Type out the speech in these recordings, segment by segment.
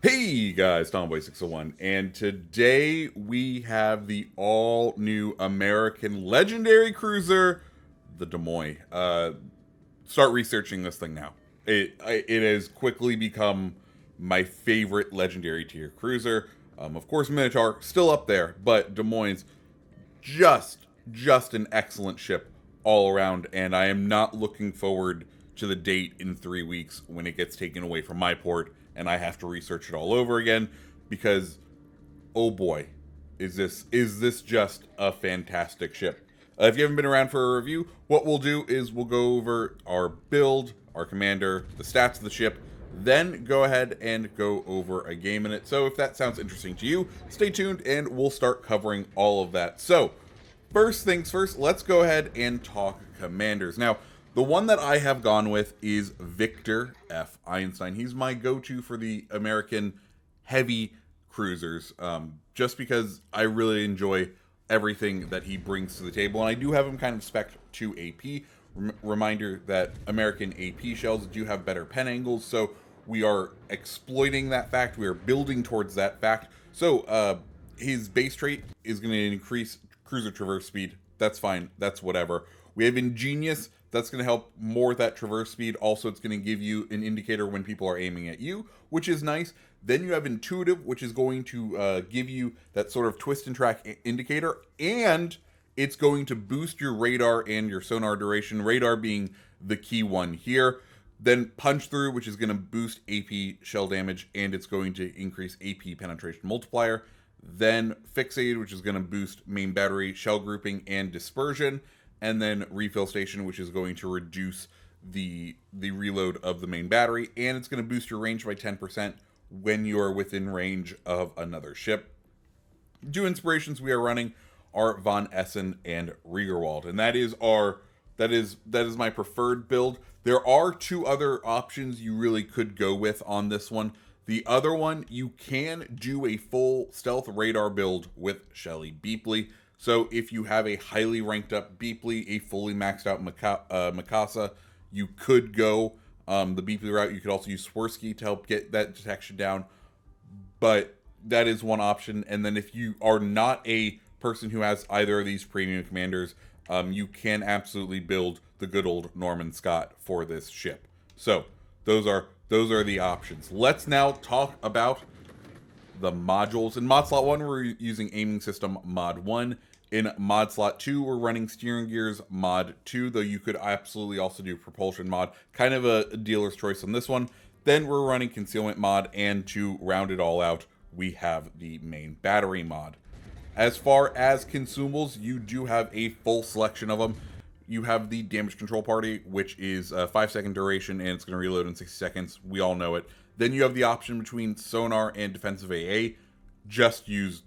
Hey guys, Tomboy601, and today we have the all-new American legendary cruiser, the Des Moines. Start researching this thing now. It has quickly become my favorite legendary tier cruiser. Of course, Minotaur still up there, but Des Moines just just an excellent ship all around, and I am not looking forward to the date in 3 weeks when it gets taken away from my port and I have to research it all over again because oh boy, is this just a fantastic ship. If you haven't been around for a review, what we'll do is we'll go over our build, our commander, the stats of the ship, then go ahead and go over a game in it. So if that sounds interesting to you, stay tuned and we'll start covering all of that. So first things first, let's go ahead and talk commanders. Now, the one that I have gone with is Victor F. Einstein. He's my go-to for the American heavy cruisers, just because I really enjoy everything that he brings to the table. And I do have him kind of spec'd to AP. Reminder that American AP shells do have better pen angles, so we are exploiting that fact. We are building towards that fact. So his base trait is going to increase cruiser traverse speed. That's fine. That's whatever. We have Ingenious. That's going to help more with that traverse speed. Also, it's going to give you an indicator when people are aiming at you, which is nice. Then you have Intuitive, which is going to give you that sort of twist and track indicator, and it's going to boost your radar and your sonar duration, radar being the key one here. Then Punch Through, which is going to boost AP shell damage, and it's going to increase AP penetration multiplier. Then Fixated, which is going to boost main battery, shell grouping, and dispersion. And then Refill Station, which is going to reduce the reload of the main battery, and it's going to boost your range by 10% when you are within range of another ship. Two inspirations we are running are Von Essen and Riegerwald, and that is my preferred build. There are two other options you really could go with on this one. The other one, you can do a full stealth radar build with Shelly Beepley. So if you have a highly ranked up Beepley, a fully maxed out Mikasa, you could go the Beepley route. You could also use Swirsky to help get that detection down. But that is one option. And then if you are not a person who has either of these premium commanders, you can absolutely build the good old Norman Scott for this ship. So those are the options. Let's now talk about the modules. In mod slot 1, we're using aiming system mod 1. In mod slot 2, we're running steering gears mod 2, though you could absolutely also do propulsion mod. Kind of a dealer's choice on this one. Then we're running concealment mod, and to round it all out, we have the main battery mod. As far as consumables, you do have a full selection of them. You have the damage control party, which is a 5-second duration, and it's going to reload in 60 seconds. We all know it. Then you have the option between sonar and defensive AA. Just use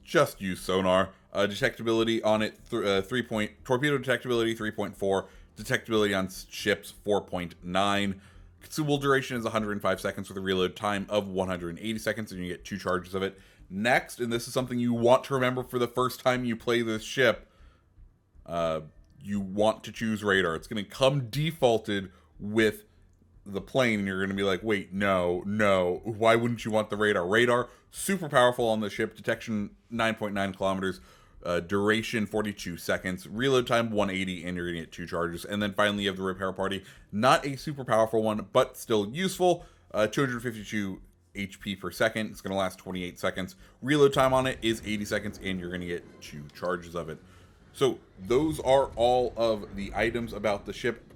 sonar. Detectability on it, 3 point. Torpedo detectability 3.4. Detectability on ships 4.9. Consumable duration is 105 seconds with a reload time of 180 seconds, and you get 2 charges of it. Next, and this is something you want to remember for the first time you play this ship, you want to choose radar. It's going to come defaulted with the plane, and you're going to be like, wait, no, why wouldn't you want the radar? Radar, super powerful on the ship, detection 9.9 kilometers, duration 42 seconds, reload time 180, and you're going to get 2 charges. And then finally, you have the repair party, not a super powerful one, but still useful, 252 HP per second. It's going to last 28 seconds. Reload time on it is 80 seconds, and you're going to get 2 charges of it. So those are all of the items about the ship.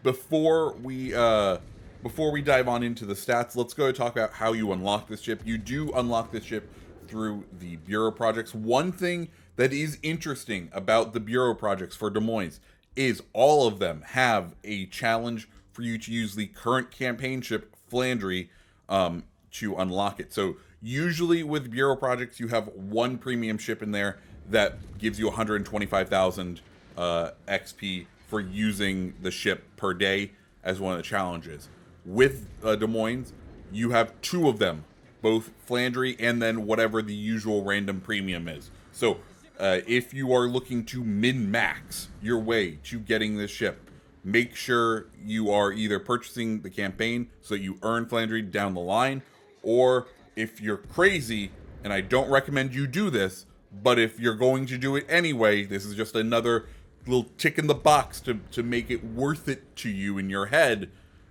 Before we dive on into the stats, let's go talk about how you unlock this ship. You do unlock this ship through the Bureau projects. One thing that is interesting about the Bureau projects for Des Moines is all of them have a challenge for you to use the current campaign ship, Flandry, to unlock it. So usually with Bureau projects, you have one premium ship in there that gives you 125,000 XP for using the ship per day as one of the challenges. With Des Moines, you have 2 of them, both Flandry and then whatever the usual random premium is. So if you are looking to min-max your way to getting this ship, make sure you are either purchasing the campaign so that you earn Flandry down the line, or if you're crazy, and I don't recommend you do this, but if you're going to do it anyway, this is just another little tick in the box to make it worth it to you in your head.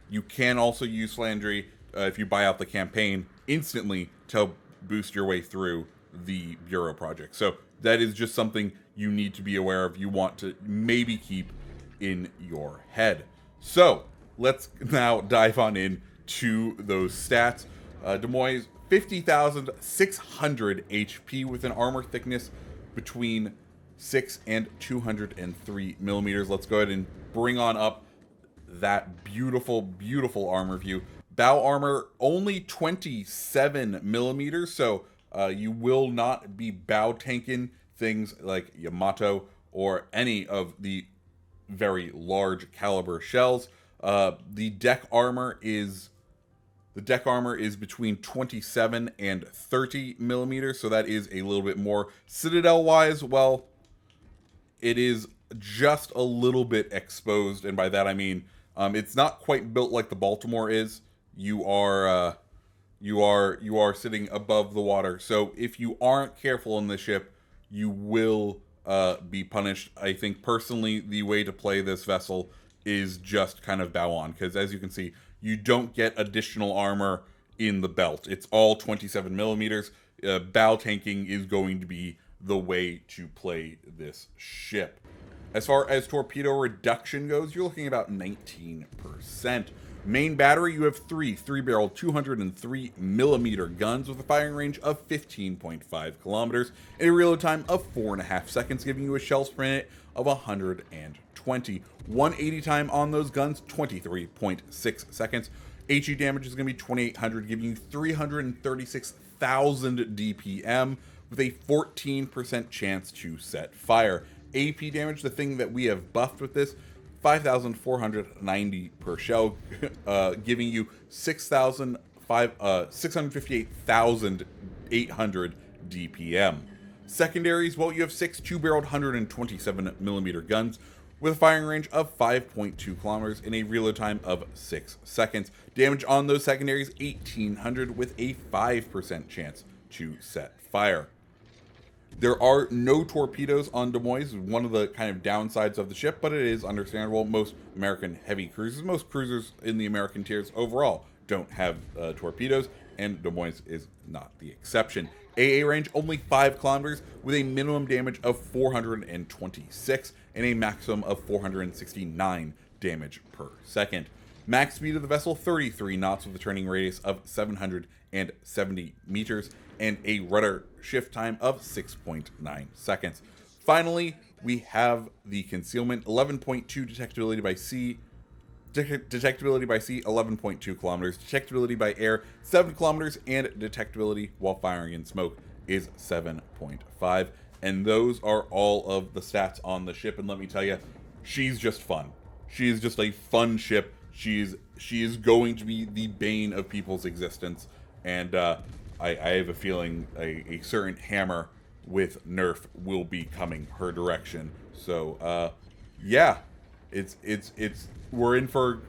You can also use Flandry if you buy out the campaign instantly to boost your way through the Bureau project. So that is just something you need to be aware of. You want to maybe keep in your head. So let's now dive on in to those stats. Des Moines, 50,600 HP with an armor thickness between 6 and 203 millimeters. Let's go ahead and bring on up that beautiful, beautiful armor view. Bow armor only 27 millimeters, so you will not be bow tanking things like Yamato or any of the very large caliber shells. The deck armor is between 27 and 30 millimeters, so that is a little bit more. Citadel wise, well, it is just a little bit exposed, and by that I mean it's not quite built like the Baltimore is. You are sitting above the water, so if you aren't careful on this ship, you will be punished. I think personally the way to play this vessel is just kind of bow on, because as you can see, you don't get additional armor in the belt. It's all 27 millimeters. Bow tanking is going to be the way to play this ship. As far as torpedo reduction goes, you're looking about 19%. Main battery, you have three 3-barrel 203 millimeter guns with a firing range of 15.5 kilometers and a reload time of 4.5 seconds, giving you a shells per minute of 120. 180 time on those guns, 23.6 seconds. HE damage is going to be 2,800, giving you 336,000 DPM with a 14% chance to set fire. AP damage, the thing that we have buffed with this, 5,490 per shell, giving you 658,800 DPM. Secondaries, well, you have 6 2-barreled 127 millimeter guns with a firing range of 5.2 kilometers and a reload time of 6 seconds. Damage on those secondaries, 1,800 with a 5% chance to set fire. There are no torpedoes on Des Moines, one of the kind of downsides of the ship, but it is understandable. Most American heavy cruisers, most cruisers in the American tiers overall don't have torpedoes, and Des Moines is not the exception. AA range, only 5 kilometers with a minimum damage of 426 and a maximum of 469 damage per second. Max speed of the vessel, 33 knots with a turning radius of 770 meters and a rudder shift time of 6.9 seconds. Finally, we have the concealment, 11.2 detectability by sea, 11.2 kilometers, detectability by air 7 kilometers, and detectability while firing in smoke is 7.5. And those are all of the stats on the ship, and let me tell you, she's just fun. She is just a fun ship. She is going to be the bane of people's existence, and I have a feeling a certain hammer with Nerf will be coming her direction. So yeah, we're in for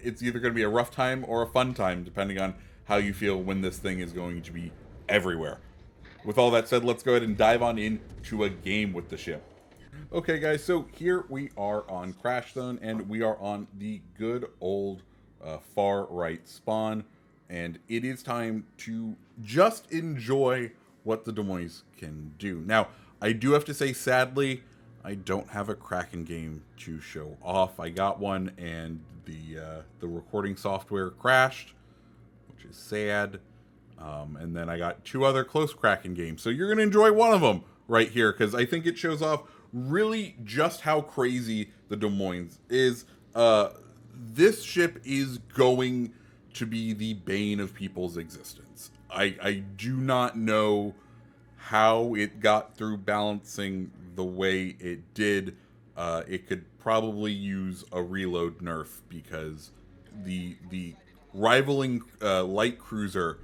it's either going to be a rough time or a fun time, depending on how you feel when this thing is going to be everywhere. With all that said, let's go ahead and dive on into a game with the ship. Okay, guys, so here we are on Crash Zone, and we are on the good old far right spawn, and it is time to just enjoy what the Des Moines can do. Now, I do have to say, sadly, I don't have a Kraken game to show off. I got one, and the recording software crashed, which is sad. And then I got 2 other close Kraken games. So you're going to enjoy one of them right here, because I think it shows off really just how crazy the Des Moines is. This ship is going to be the bane of people's existence. I do not know how it got through balancing the way it did. It could probably use a reload nerf, because the rivaling light cruiser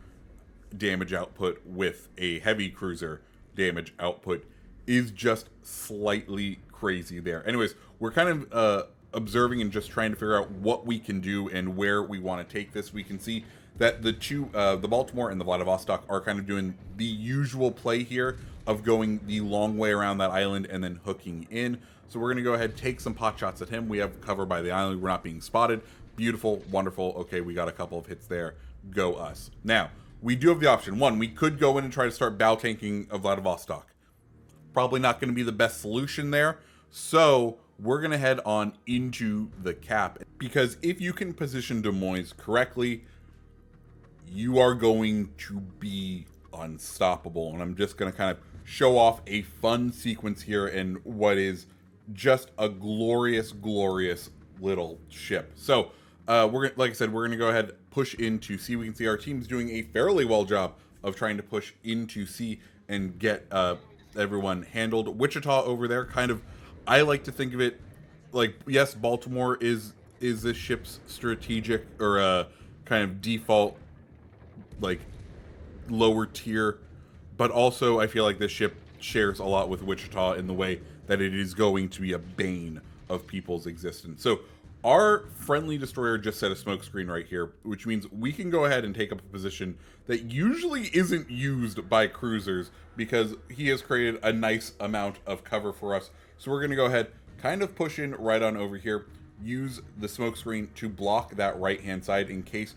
damage output with a heavy cruiser damage output is just slightly crazy there. Anyways, we're kind of observing and just trying to figure out what we can do and where we want to take this. We can see that the Baltimore and the Vladivostok are kind of doing the usual play here of going the long way around that island and then hooking in. So we're going to go ahead, take some pot shots at him. We have cover by the island. We're not being spotted. Beautiful, wonderful. Okay, we got a couple of hits there. Go us. Now, we do have the option. One, we could go in and try to start bow tanking a Vladivostok. Probably not going to be the best solution there. So we're going to head on into the cap. Because if you can position Des Moines correctly, you are going to be unstoppable. And I'm just going to kind of show off a fun sequence here in what is just a glorious, glorious little ship. So we're like I said, we're gonna go ahead, push into C. We can see our team's doing a fairly well job of trying to push into C and get everyone handled. Wichita over there, kind of, I like to think of it like, yes, Baltimore is this ship's strategic or kind of default, like, lower tier, but also I feel like this ship shares a lot with Wichita in the way that it is going to be a bane of people's existence. So our friendly destroyer just set a smokescreen right here, which means we can go ahead and take up a position that usually isn't used by cruisers because he has created a nice amount of cover for us. So we're going to go ahead, kind of push in right on over here, use the smokescreen to block that right-hand side in case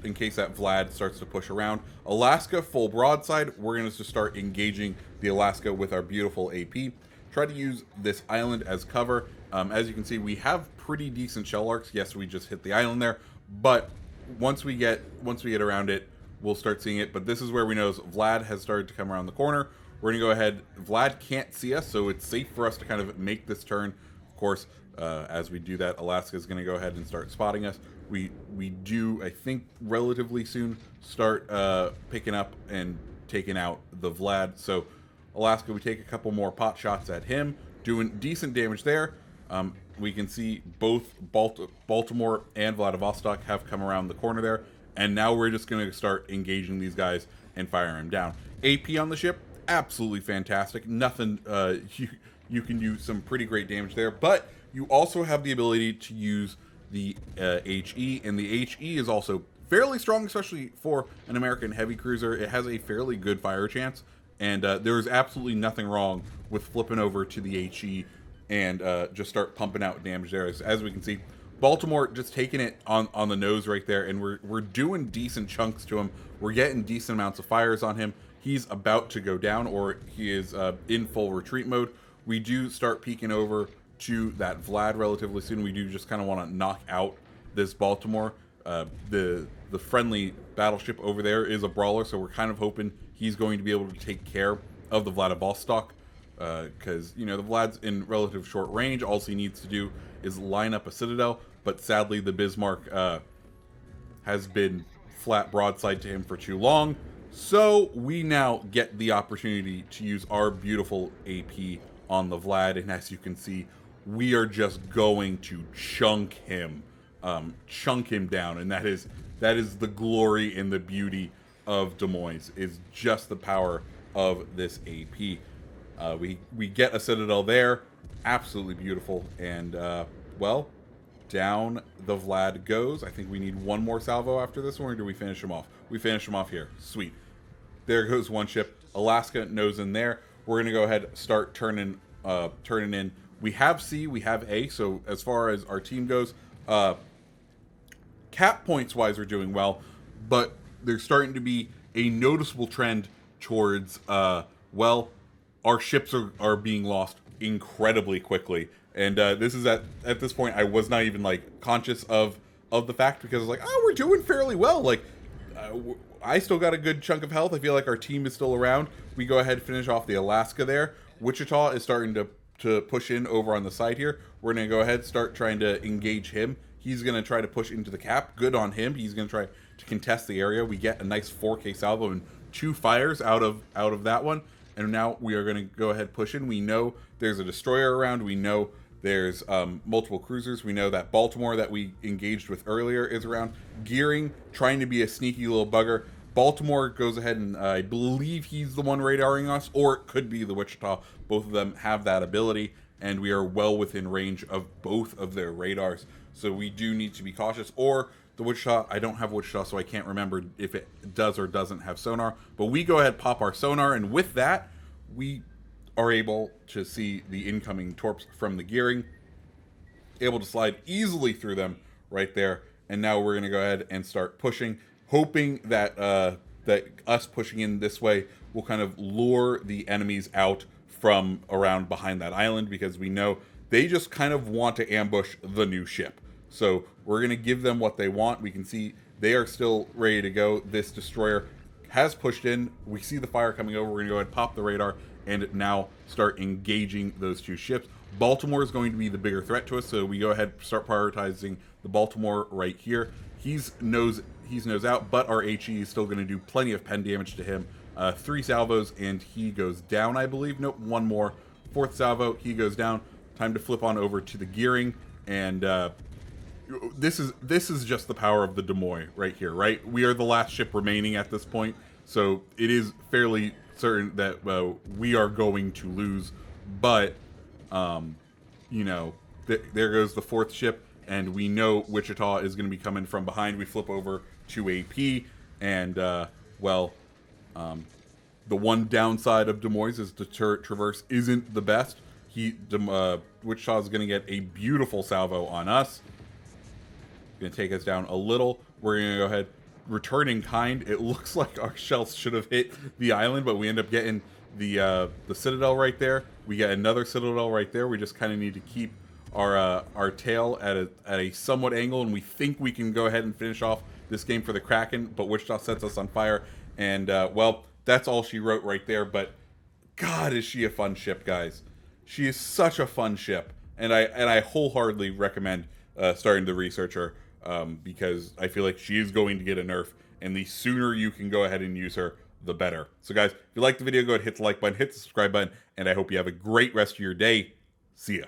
in case that Vlad starts to push around. Alaska full broadside. We're going to just start engaging the Alaska with our beautiful AP. Try to use this island as cover. As you can see, we have pretty decent shell arcs. Yes, we just hit the island there, but once we get around it, we'll start seeing it. But this is where we know Vlad has started to come around the corner. We're going to go ahead. Vlad can't see us, so it's safe for us to kind of make this turn. Of course, as we do that, Alaska is going to go ahead and start spotting us. We do, I think, relatively soon start picking up and taking out the Vlad. So Alaska, we take a couple more pot shots at him, doing decent damage there. We can see both Baltimore and Vladivostok have come around the corner there, and now we're just going to start engaging these guys and firing them down. AP on the ship, absolutely fantastic. Nothing, you can do some pretty great damage there, but you also have the ability to use the HE, and the HE is also fairly strong, especially for an American heavy cruiser. It has a fairly good fire chance, and there is absolutely nothing wrong with flipping over to the HE and just start pumping out damage there. As we can see, Baltimore just taking it on the nose right there, and we're doing decent chunks to him. We're getting decent amounts of fires on him. He's about to go down, or he is in full retreat mode. We do start peeking over to that Vlad relatively soon. We do just kind of want to knock out this Baltimore. The friendly battleship over there is a brawler, so we're kind of hoping he's going to be able to take care of the Vladivostok, because you know the Vlad's in relative short range. All he needs to do is line up a citadel, but sadly the Bismarck has been flat broadside to him for too long. So we now get the opportunity to use our beautiful AP on the Vlad, and as you can see, we are just going to chunk him down, and that is the glory and the beauty of Des Moines, is just the power of this AP. We get a citadel there, absolutely beautiful, and well, down the Vlad goes. I think we need one more salvo after this one, or do we finish him off? We finish him off here. Sweet. There goes one ship. Alaska nose in there. We're gonna go ahead, start turning in. We have C, we have A, so as far as our team goes, cap points wise we're doing well, but there's starting to be a noticeable trend towards well, our ships are being lost incredibly quickly. And this is at this point I was not even like conscious of the fact, because I was like, oh, we're doing fairly well. Like I still got a good chunk of health. I feel like our team is still around. We go ahead and finish off the Alaska there. Wichita is starting to push in over on the side here. We're going to go ahead, start trying to engage him. He's going to try to push into the cap. Good on him. He's going to try to contest the area. We get a nice 4K salvo and 2 fires out of that one. And now we are going to go ahead, push in. We know there's a destroyer around. We know there's multiple cruisers. We know that Baltimore that we engaged with earlier is around, gearing, trying to be a sneaky little bugger. Baltimore goes ahead and I believe he's the one radaring us, or it could be the Wichita. Both of them have that ability, and we are well within range of both of their radars. So we do need to be cautious, or The Wichita, I don't have Wichita, so I can't remember if it does or doesn't have sonar. But we go ahead, pop our sonar, and with that, we are able to see the incoming torps from the gearing, able to slide easily through them right there. And now we're going to go ahead and start pushing, hoping that that us pushing in this way will kind of lure the enemies out from around behind that island, because we know they just kind of want to ambush the new ship. So we're going to give them what they want. We can see they are still ready to go. This destroyer has pushed in. We see the fire coming over. We're going to go ahead and pop the radar and now start engaging those two ships. Baltimore is going to be the bigger threat to us, so we go ahead and start prioritizing the Baltimore right here. He's nose out, but our HE is still going to do plenty of pen damage to him. 3 salvos and he goes down, I believe. Nope, one more. 4th salvo, he goes down. Time to flip on over to the gearing, and this is just the power of the Des Moines right here, right? We are the last ship remaining at this point, so it is fairly certain that we are going to lose. But you know, there goes the 4th ship, and we know Wichita is going to be coming from behind. We flip over to AP, and the one downside of Des Moines is the turret traverse isn't the best. Wichita is going to get a beautiful salvo on us. Going to take us down a little. We're going to go ahead, returning kind. It looks like our shells should have hit the island, but we end up getting the citadel right there. We get another citadel right there. We just kind of need to keep our tail at a somewhat angle, and we think we can go ahead and finish off this game for the Kraken. But Wichita sets us on fire, and well, that's all she wrote right there. But God, is she a fun ship, guys? She is such a fun ship, and I wholeheartedly recommend starting to research her, because I feel like she is going to get a nerf, and the sooner you can go ahead and use her, the better. So guys, if you liked the video, go ahead and hit the like button, hit the subscribe button, and I hope you have a great rest of your day. See ya.